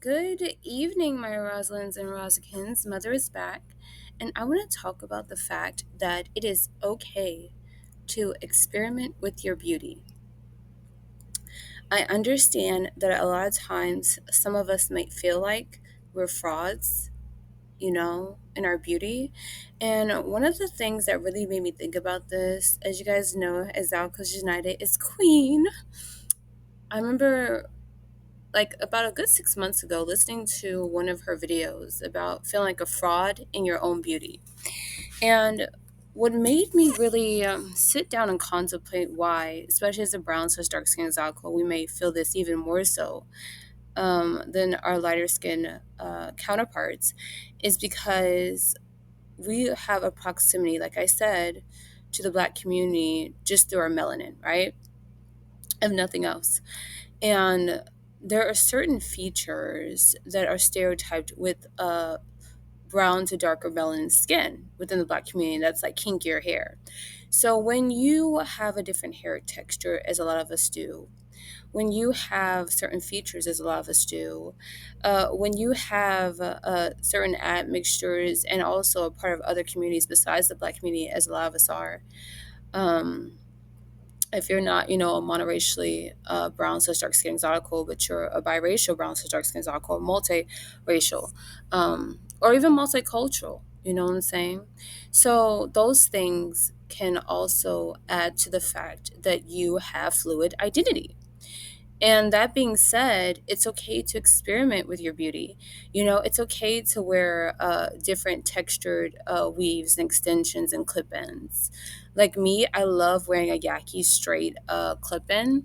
Good evening, my Rosalynds and Rosikins. Mother is back, and I want to talk about the fact that it is okay to experiment with your beauty. I understand that a lot of times some of us might feel like we're frauds, in our beauty. And one of the things that really made me think about this, as you guys know, Exoticals United is Queen. I remember like about a good 6 months ago listening to one of her videos about feeling like a fraud in your own beauty. And what made me really sit down and contemplate why, especially as a brown slash dark skin exotical, we may feel this even more so than our lighter skin counterparts, is because we have a proximity, like I said, to the black community just through our melanin, right? If nothing else. And there are certain features that are stereotyped with brown to darker melanin skin within the black community that's like kinkier hair. So when you have a different hair texture, as a lot of us do, when you have certain features, as a lot of us do, when you have certain admixtures and also a part of other communities besides the black community, as a lot of us are, um, if you're not, a monoracially brown slash dark skin exotical, but you're a biracial brown slash dark skin exotical, multiracial, or even multicultural, you know what I'm saying? So those things can also add to the fact that you have fluid identity. And that being said, it's okay to experiment with your beauty. It's okay to wear different textured weaves and extensions and clip ins. Like me, I love wearing a yaki straight clip in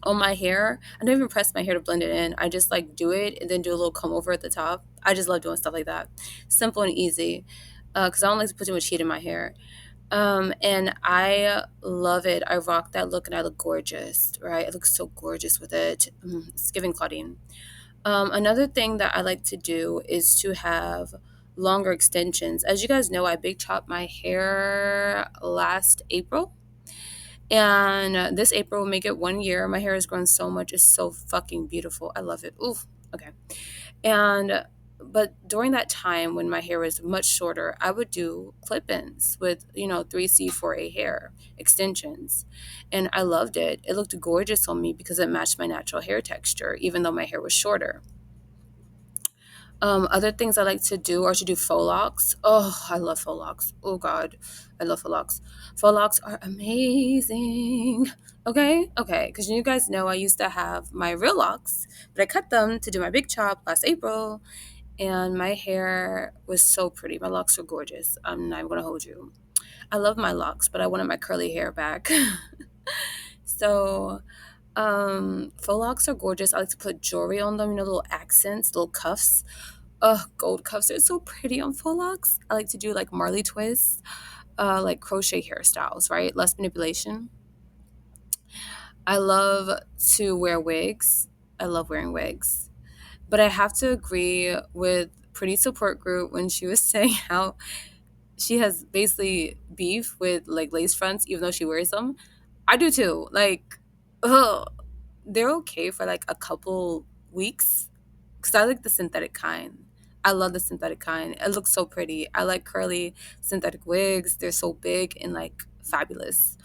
on my hair. I don't even press my hair to blend it in. I just like do it and then do a little comb over at the top. I just love doing stuff like that. Simple and easy because I don't like to put too much heat in my hair. And I love it. I rock that look and I look gorgeous, right? I look so gorgeous with it. It's giving Claudine. Another thing that I like to do is to have longer extensions. As you guys know, I big chopped my hair last April. And this April will make it 1 year. My hair has grown so much. It's so fucking beautiful. I love it. Oof. Okay. And but during that time when my hair was much shorter, I would do clip-ins with 3C 4A hair extensions, and I loved it. It looked gorgeous on me because it matched my natural hair texture, even though my hair was shorter. Other things I like to do are to do faux locks. Oh, I love faux locks. Oh God, I love faux locks. Faux locks are amazing. Okay, because you guys know I used to have my real locks, but I cut them to do my big chop last April, and my hair was so pretty. My locks were gorgeous. I'm not even gonna hold you. I love my locks, but I wanted my curly hair back. So, faux locks are gorgeous. I like to put jewelry on them, little accents, little cuffs. Gold cuffs are so pretty on faux locks. I like to do like Marley twists, like crochet hairstyles, right? Less manipulation. I love to wear wigs. I love wearing wigs. But I have to agree with Pretty Support Group when she was saying how she has basically beef with like lace fronts, even though she wears them. I do too. Like, ugh, they're okay for like a couple weeks because I like the synthetic kind. I love the synthetic kind. It looks so pretty. I like curly synthetic wigs. They're so big and like fabulous.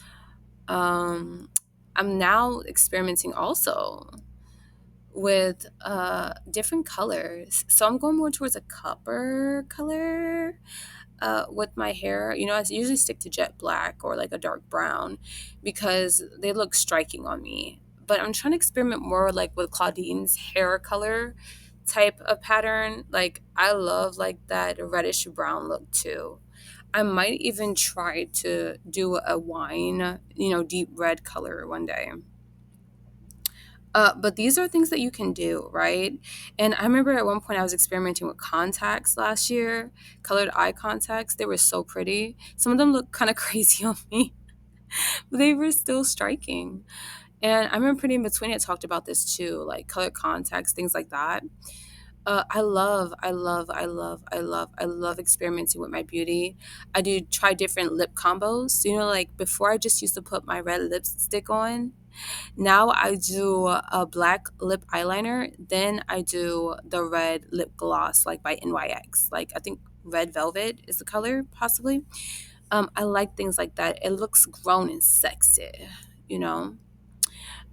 Um, I'm now experimenting also with different colors. So I'm going more towards a copper color with my hair. I usually stick to jet black or like a dark brown because they look striking on me. But I'm trying to experiment more like with Claudine's hair color type of pattern. Like I love like that reddish brown look too. I might even try to do a wine, deep red color one day. But these are things that you can do, right? And I remember at one point I was experimenting with contacts last year, colored eye contacts. They were so pretty. Some of them look kind of crazy on me, but they were still striking. And I remember Pretty in Between it talked about this too, like colored contacts, things like that. I love experimenting with my beauty. I do try different lip combos. Like before I just used to put my red lipstick on Now I do a black lip eyeliner, then I do the red lip gloss, like by NYX. Like I think red velvet is the color, possibly. I like things like that. It looks grown and sexy, you know.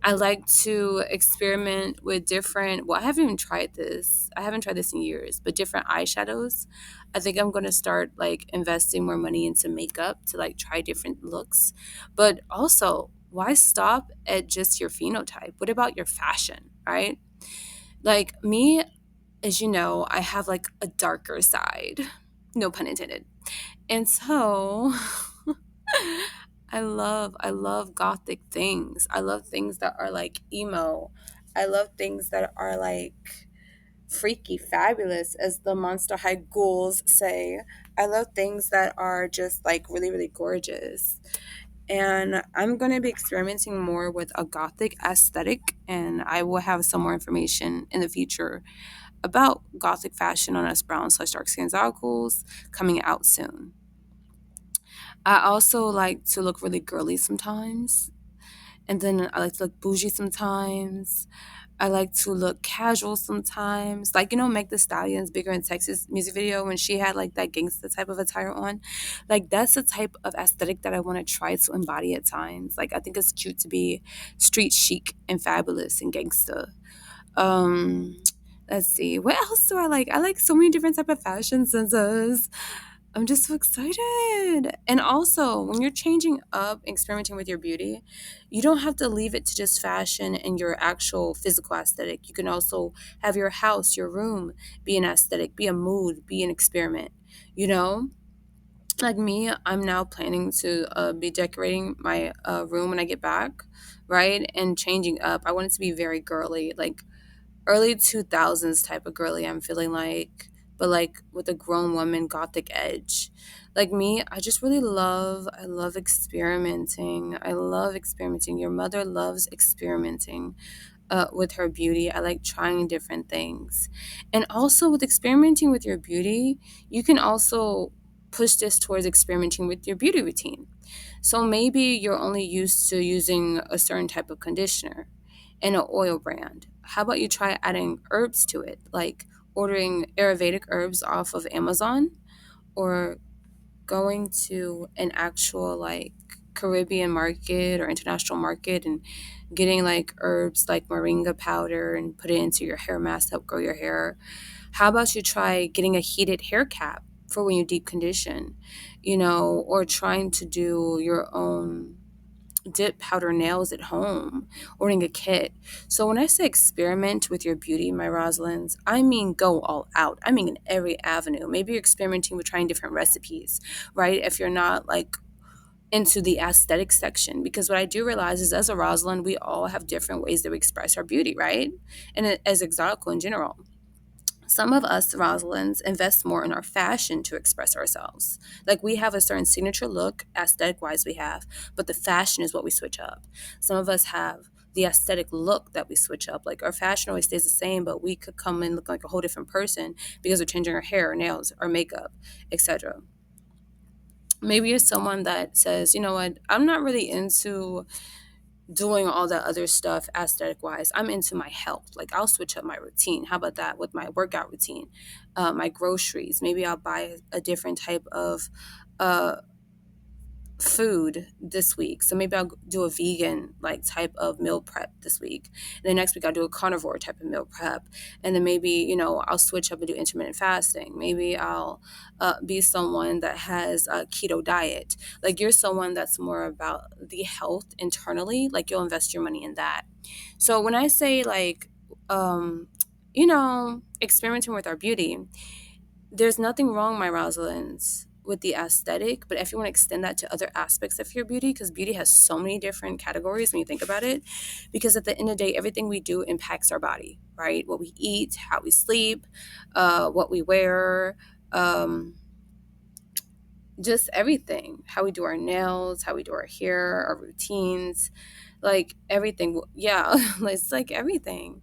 I like to experiment with different, well, I haven't even tried this. I haven't tried this in years, but different eyeshadows. I think I'm going to start like investing more money into makeup to like try different looks. But also, why stop at just your phenotype? What about your fashion, right? Like me, as you know, I have like a darker side. No pun intended. And so I love gothic things. I love things that are like emo. I love things that are like freaky, fabulous, as the Monster High ghouls say. I love things that are just like really, really gorgeous. And I'm going to be experimenting more with a gothic aesthetic, and I will have some more information in the future about gothic fashion on us brown slash darkskin exoticals coming out soon. I also like to look really girly sometimes. And then I like to look bougie sometimes. I like to look casual sometimes. Like, Meg the Stallion's Bigger in Texas music video when she had like that gangsta type of attire on. Like, that's the type of aesthetic that I want to try to embody at times. Like, I think it's cute to be street chic and fabulous and gangsta. Um, let's see. What else do I like? I like so many different type of fashion senses. I'm just so excited. And also, when you're changing up, experimenting with your beauty, you don't have to leave it to just fashion and your actual physical aesthetic. You can also have your house, your room be an aesthetic, be a mood, be an experiment. You know? Like me, I'm now planning to be decorating my room when I get back, right? And changing up. I want it to be very girly, like early 2000s type of girly I'm feeling like, but like with a grown woman gothic edge. Like me, I love experimenting. I love experimenting. Your mother loves experimenting with her beauty. I like trying different things. And also with experimenting with your beauty, you can also push this towards experimenting with your beauty routine. So maybe you're only used to using a certain type of conditioner and an oil brand. How about you try adding herbs to it, like ordering Ayurvedic herbs off of Amazon or going to an actual like Caribbean market or international market and getting like herbs like moringa powder and put it into your hair mask to help grow your hair. How about you try getting a heated hair cap for when you deep condition, or trying to do your own dip powder nails at home, ordering a kit. So when I say experiment with your beauty, my Rosalynds, I mean go all out. I mean in every avenue. Maybe you're experimenting with trying different recipes, right? If you're not like into the aesthetic section, because what I do realize is as a Rosalind, we all have different ways that we express our beauty, right? And as exotical in general. Some of us, Rosalynds, invest more in our fashion to express ourselves. Like we have a certain signature look, aesthetic wise, we have, but the fashion is what we switch up. Some of us have the aesthetic look that we switch up. Like our fashion always stays the same, but we could come and look like a whole different person because we're changing our hair, our nails, our makeup, etc. Maybe you're someone that says, you know what, I'm not really into doing all that other stuff aesthetic wise. I'm into my health. Like I'll switch up my routine. How about that with my workout routine? My groceries. Maybe I'll buy a different type of uh, food this week. So maybe I'll do a vegan like type of meal prep this week. And then next week I'll do a carnivore type of meal prep. And then maybe, I'll switch up and do intermittent fasting. Maybe I'll be someone that has a keto diet. Like you're someone that's more about the health internally, like you'll invest your money in that. So when I say like, experimenting with our beauty, there's nothing wrong, my Rosalynds, with the aesthetic, but if you want to extend that to other aspects of your beauty, because beauty has so many different categories when you think about it, because at the end of the day, everything we do impacts our body, right? What we eat, how we sleep, what we wear, um, just everything, how we do our nails, how we do our hair, our routines, like everything. Yeah, it's like everything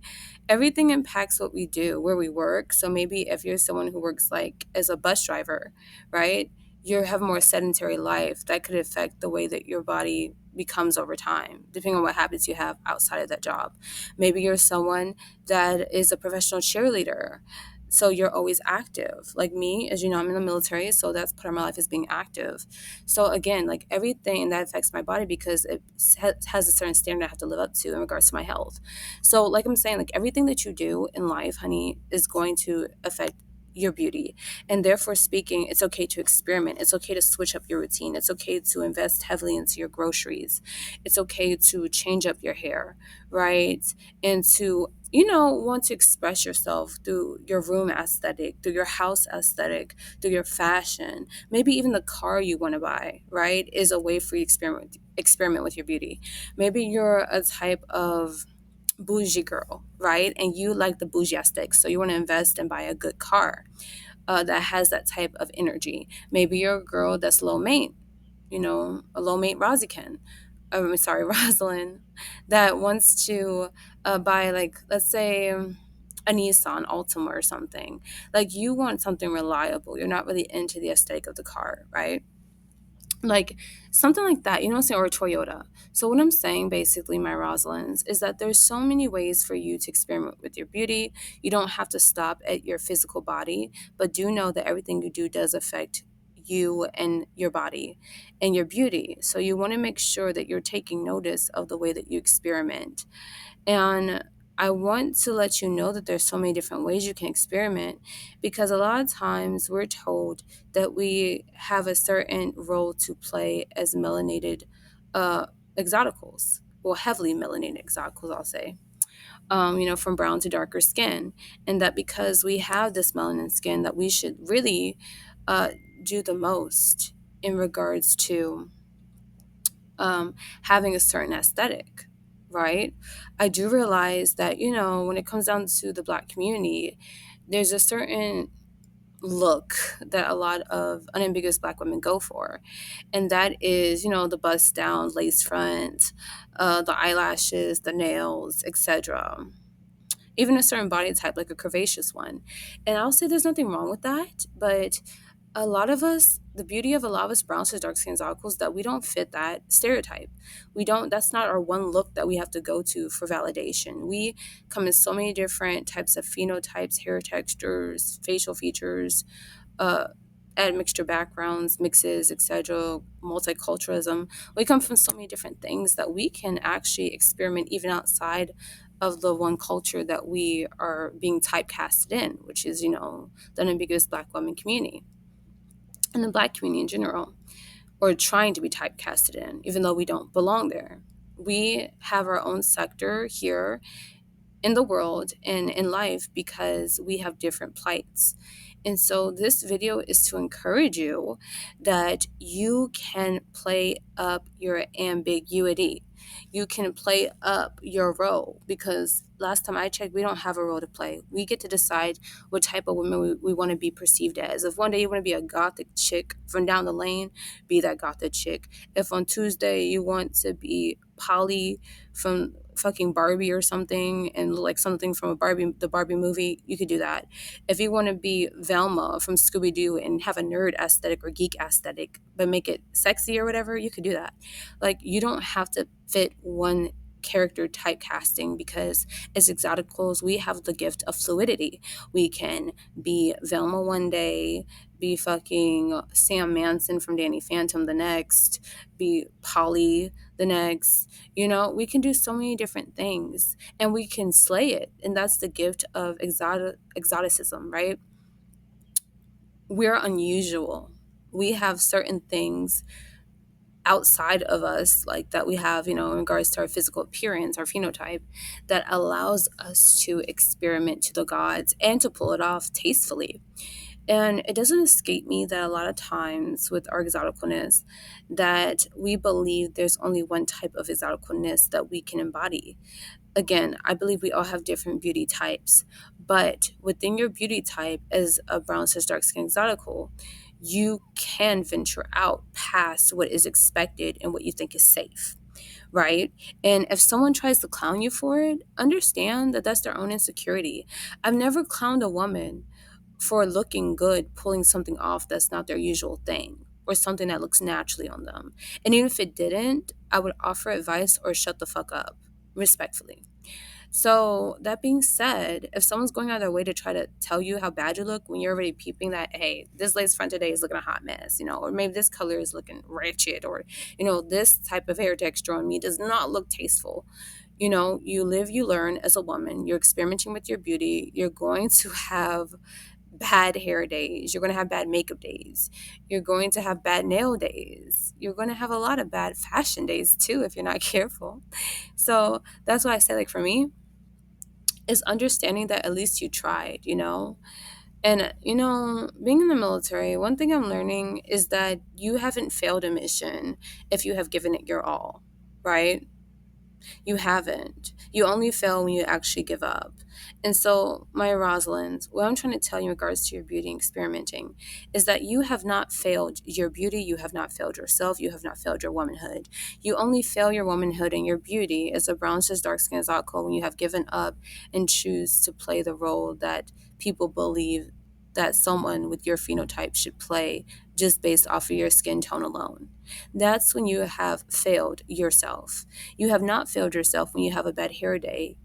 impacts what we do, where we work. So maybe if you're someone who works like as a bus driver, right, you have a more sedentary life, that could affect the way that your body becomes over time, depending on what habits you have outside of that job. Maybe you're someone that is a professional cheerleader, so you're always active. Like me, as you know, I'm in the military, so that's part of my life is being active. So again, like everything that affects my body because it has a certain standard I have to live up to in regards to my health. So, like I'm saying, like everything that you do in life, honey, is going to affect your beauty. And therefore speaking, it's okay to experiment. It's okay to switch up your routine. It's okay to invest heavily into your groceries. It's okay to change up your hair, right? And to, want to express yourself through your room aesthetic, through your house aesthetic, through your fashion. Maybe even the car you want to buy, right, is a way for you to experiment with your beauty. Maybe you're a type of bougie girl, right? And you like the bougie aesthetic, so you want to invest and buy a good car that has that type of energy. Maybe you're a girl that's low main, a low main Rosican. I'm sorry, Rosalind, that wants to buy, like, let's say, a Nissan Altima or something. Like, you want something reliable. You're not really into the aesthetic of the car, right? Like something like that, you know what I'm saying, or a Toyota. So what I'm saying basically, my Rosalynds, is that there's so many ways for you to experiment with your beauty. You don't have to stop at your physical body, but do know that everything you do does affect you and your body and your beauty. So you want to make sure that you're taking notice of the way that you experiment. And I want to let you know that there's so many different ways you can experiment, because a lot of times we're told that we have a certain role to play as melanated uh, exoticals, well, heavily melanated exoticals, I'll say, from brown to darker skin. And that because we have this melanin skin, that we should really uh, do the most in regards to having a certain aesthetic, right? I do realize that, when it comes down to the Black community, there's a certain look that a lot of unambiguous Black women go for. And that is, the bust down, lace front, the eyelashes, the nails, etc. Even a certain body type, like a curvaceous one. And I'll say there's nothing wrong with that, but a lot of us, the beauty of a lot of us brown to dark skin articles, that we don't fit that stereotype. That's not our one look that we have to go to for validation. We come in so many different types of phenotypes, hair textures, facial features, uh, admixture backgrounds, mixes, etc., multiculturalism. We come from so many different things that we can actually experiment even outside of the one culture that we are being typecasted in, which is, the unambiguous Black woman community and the Black community in general, or trying to be typecasted in, even though we don't belong there. We have our own sector here in the world and in life because we have different plights. And so this video is to encourage you that you can play up your ambiguity. You can play up your role, because last time I checked, we don't have a role to play. We get to decide what type of women we want to be perceived as. If one day you want to be a gothic chick from down the lane, be that gothic chick. If on Tuesday you want to be Polly from fucking Barbie or something and look like something from the Barbie movie, you could do that. If you want to be Velma from Scooby Doo and have a nerd aesthetic or geek aesthetic, but make it sexy or whatever, you could do that. Like, you don't have to fit one character typecasting, because as exoticals, we have the gift of fluidity. We can be Velma one day, be fucking Sam Manson from Danny Phantom the next, be Polly the next. We can do so many different things and we can slay it. And that's the gift of exoticism, right? We're unusual. We have certain things outside of us, like that we have, in regards to our physical appearance, our phenotype, that allows us to experiment to the gods and to pull it off tastefully. And it doesn't escape me that a lot of times with our exoticalness, that we believe there's only one type of exoticalness that we can embody. Again, I believe we all have different beauty types, but within your beauty type as a brown cis dark skin exotical, you can venture out past what is expected and what you think is safe, right? And if someone tries to clown you for it, understand that that's their own insecurity. I've never clowned a woman for looking good, pulling something off that's not their usual thing. or something that looks naturally on them. And even if it didn't, I would offer advice or shut the fuck up, respectfully. So, that being said, if someone's going out of their way to try to tell you how bad you look when you're already peeping that, hey, this lace front today is looking a hot mess, or maybe this color is looking wretched, or, this type of hair texture on me does not look tasteful. You live, you learn as a woman, you're experimenting with your beauty, you're going to have bad hair days, you're going to have bad makeup days, you're going to have bad nail days, you're going to have a lot of bad fashion days too if you're not careful. So that's why I say, like, for me, is understanding that at least you tried, And, being in the military, one thing I'm learning is that you haven't failed a mission if you have given it your all, right? You haven't. You only fail when you actually give up. And so, my Rosalind, what I'm trying to tell you in regards to your beauty and experimenting is that you have not failed your beauty. You have not failed yourself. You have not failed your womanhood. You only fail your womanhood and your beauty as a brown says Darkskin Exotical when you have given up and choose to play the role that people believe that someone with your phenotype should play just based off of your skin tone alone. That's when you have failed yourself. You have not failed yourself when you have a bad hair day,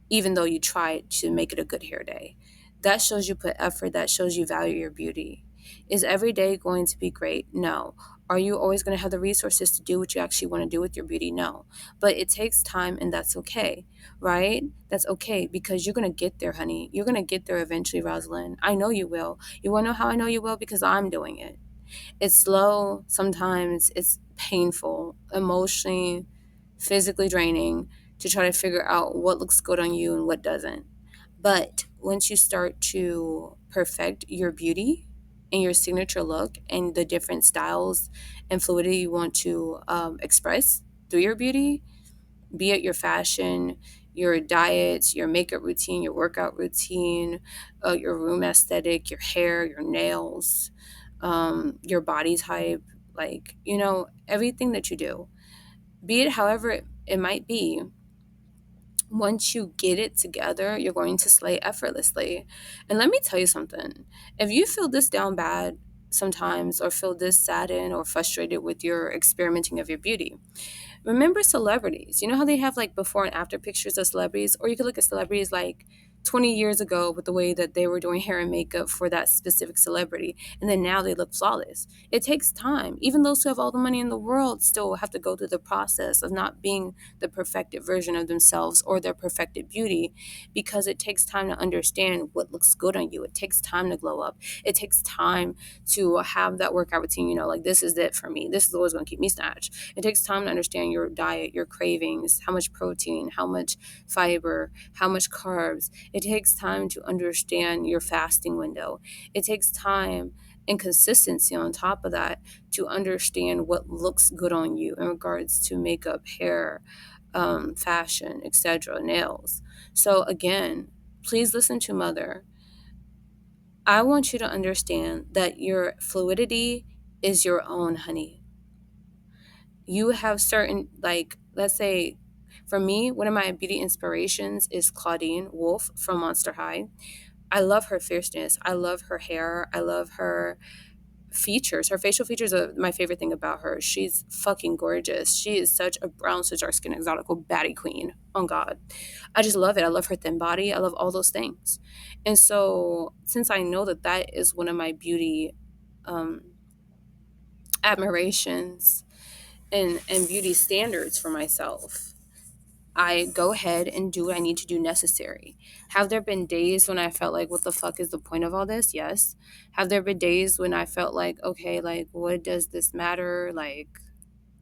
even though you tried to make it a good hair day. That shows you put effort, that shows you value your beauty. Is every day going to be great? No. Are you always going to have the resources to do what you actually want to do with your beauty? No. But it takes time, and that's okay, right? That's okay, because you're going to get there, honey. You're going to get there eventually, Rosalind. I know you will. You want to know how I know you will? Because I'm doing it. It's slow, sometimes it's painful, emotionally, physically draining to try to figure out what looks good on you and what doesn't. But once you start to perfect your beauty and your signature look and the different styles and fluidity you want to express through your beauty, be it your fashion, your diet, your makeup routine, your workout routine, your room aesthetic, your hair, your nails, your body type, like, everything that you do, be it however it might be, once you get it together, you're going to slay effortlessly. And let me tell you something. If you feel this down bad sometimes, or feel this saddened or frustrated with your experimenting of your beauty, remember celebrities. You know how they have like before and after pictures of celebrities? Or you could look at celebrities like 20 years ago with the way that they were doing hair and makeup for that specific celebrity. And then now they look flawless. It takes time. Even those who have all the money in the world still have to go through the process of not being the perfected version of themselves or their perfected beauty, because it takes time to understand what looks good on you. It takes time to glow up. It takes time to have that workout routine, like this is it for me. This is always going to keep me snatched. It takes time to understand your diet, your cravings, how much protein, how much fiber, how much carbs. It takes time to understand your fasting window. It takes time and consistency on top of that to understand what looks good on you in regards to makeup, hair, fashion, etc., nails. So again, please listen to Mother. I want you to understand that your fluidity is your own, honey. You have certain, like, let's say, for me, one of my beauty inspirations is Claudine Wolf from Monster High. I love her fierceness. I love her hair. I love her features. Her facial features are my favorite thing about her. She's fucking gorgeous. She is such a brown, such Darkskin Exotical baddie queen. Oh God. I just love it. I love her thin body. I love all those things. And so since I know that that is one of my beauty um, admirations and beauty standards for myself, I go ahead and do what I need to do necessary. Have there been days when I felt like, what the fuck is the point of all this? Yes. Have there been days when I felt like, okay, like, what does this matter? Like,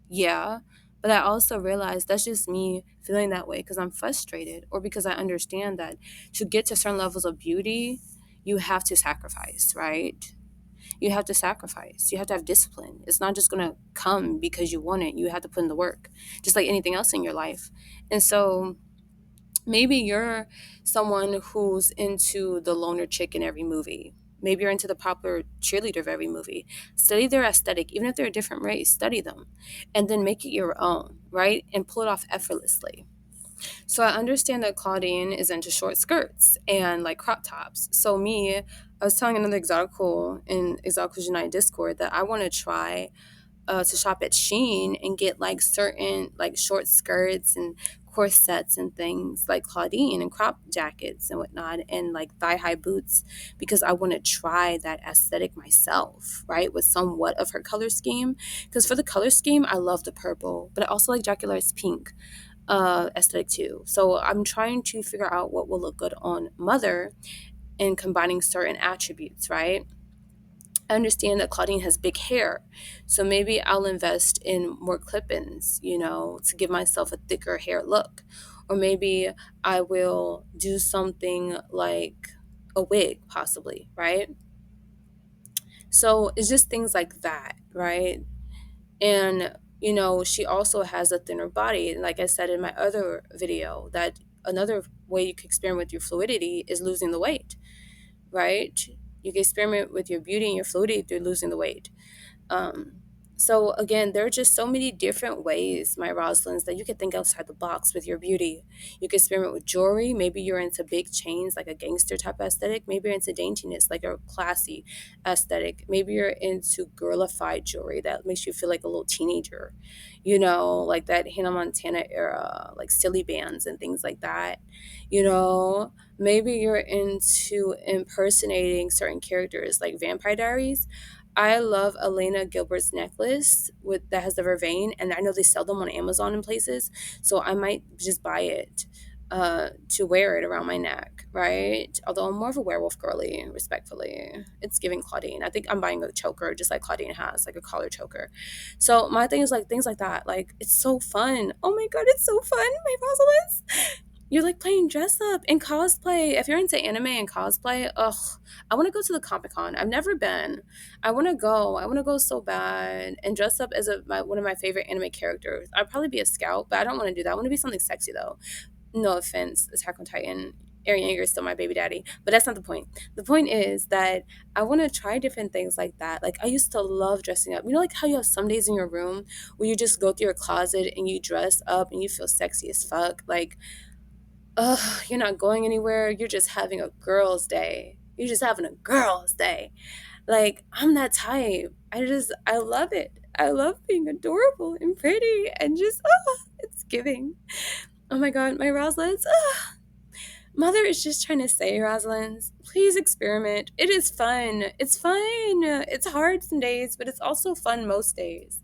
yeah. But I also realized that's just me feeling that way because I'm frustrated, or because I understand that to get to certain levels of beauty, you have to sacrifice, right? You have to sacrifice. You have to have discipline. It's not just going to come because you want it. You have to put in the work, just like anything else in your life. And so maybe you're someone who's into the loner chick in every movie. Maybe you're into the popular cheerleader of every movie. Study their aesthetic, even if they're a different race, study them, and then make it your own, right? And pull it off effortlessly. So I understand that Claudine is into short skirts and like crop tops. So me, I was telling another Exotical in Exoticals United Discord that I want to try to shop at Shein and get like certain like short skirts and corsets and things like Claudine and crop jackets and whatnot and like thigh high boots because I want to try that aesthetic myself, right? With somewhat of her color scheme. Because for the color scheme, I love the purple, but I also like Jacular's pink aesthetic too. So I'm trying to figure out what will look good on Mother and combining certain attributes, right? I understand that Claudine has big hair, so maybe I'll invest in more clip-ins, to give myself a thicker hair look. Or maybe I will do something like a wig, possibly, right? So it's just things like that, right? And, she also has a thinner body. And like I said in my other video, that another way you can experiment with your fluidity is losing the weight, right? You can experiment with your beauty and your fluidity through losing the weight. Um, so again, there are just so many different ways, my Roslins, that you could think outside the box with your beauty. You could experiment with jewelry. Maybe you're into big chains, like a gangster type aesthetic. Maybe you're into daintiness, like a classy aesthetic. Maybe you're into girlified jewelry that makes you feel like a little teenager, like that Hannah Montana era, like silly bands and things like that. Maybe you're into impersonating certain characters, like Vampire Diaries. I love Elena Gilbert's necklace with that has the vervain, and I know they sell them on Amazon and places, so I might just buy it to wear it around my neck, right? Although I'm more of a werewolf girly, respectfully. It's giving Claudine. I think I'm buying a choker just like Claudine has, like a collar choker. So my thing is like things like that. Like it's so fun. Oh my god, it's so fun, my Rosalys. You're like playing dress up and cosplay. If you're into anime and cosplay, ugh, I want to go to the Comic Con. I've never been. I want to go. I want to go so bad and dress up as one of my favorite anime characters. I'd probably be a scout, but I don't want to do that. I want to be something sexy though. No offense, Attack on Titan. Eren Yeager is still my baby daddy, but that's not the point. The point is that I want to try different things like that. Like I used to love dressing up. Like how you have some days in your room where you just go through your closet and you dress up and you feel sexy as fuck. Like you're not going anywhere. You're just having a girl's day. You're just having a girl's day. Like, I'm that type. I love it. I love being adorable and pretty and just, it's giving. Oh my God, my Rosalynds. Mother is just trying to say, Rosalynds, please experiment. It is fun. It's fun. It's hard some days, but it's also fun most days.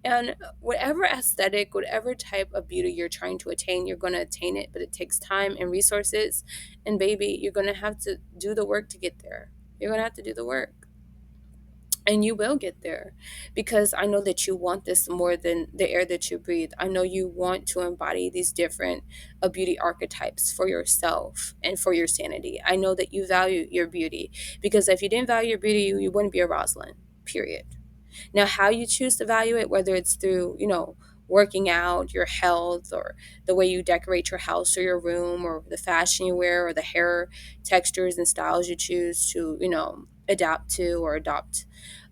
And whatever aesthetic, whatever type of beauty you're trying to attain, you're going to attain it, but it takes time and resources. And baby, you're going to have to do the work to get there. You're going to have to do the work. And you will get there because I know that you want this more than the air that you breathe. I know you want to embody these different beauty archetypes for yourself and for your sanity. I know that you value your beauty because if you didn't value your beauty, you wouldn't be a Rosalind, period. Now, how you choose to value it, whether it's through, working out, your health, or the way you decorate your house or your room, or the fashion you wear, or the hair textures and styles you choose to, adapt to or adopt,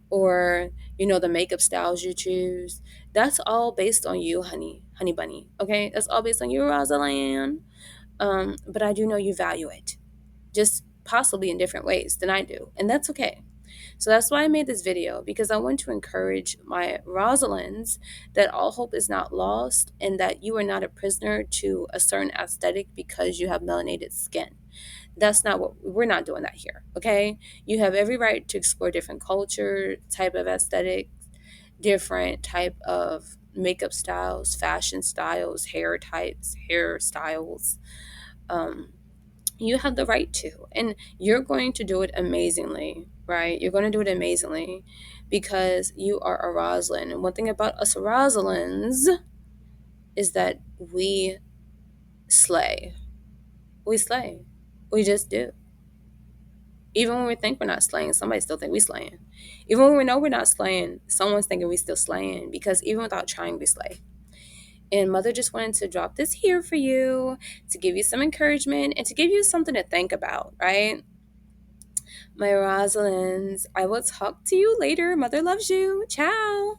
or, the makeup styles you choose, that's all based on you, honey bunny. Okay. That's all based on you, Rosalind. But I do know you value it, just possibly in different ways than I do. And that's okay. So that's why I made this video, because I want to encourage my Rosalinds that all hope is not lost and that you are not a prisoner to a certain aesthetic because you have melanated skin. That's not what we're not doing that here. Okay. You have every right to explore different culture, type of aesthetic, different type of makeup styles, fashion styles, hair types, hairstyles. You have the right to, and you're going to do it amazingly, right? You're going to do it amazingly because you are a Rosalind. And one thing about us Rosalinds is that we slay. We slay. We just do. Even when we think we're not slaying, somebody still think we slaying. Even when we know we're not slaying, someone's thinking we still slaying, because even without trying, we slay. And Mother just wanted to drop this here for you to give you some encouragement and to give you something to think about, right? My Rosalinds, I will talk to you later. Mother loves you. Ciao.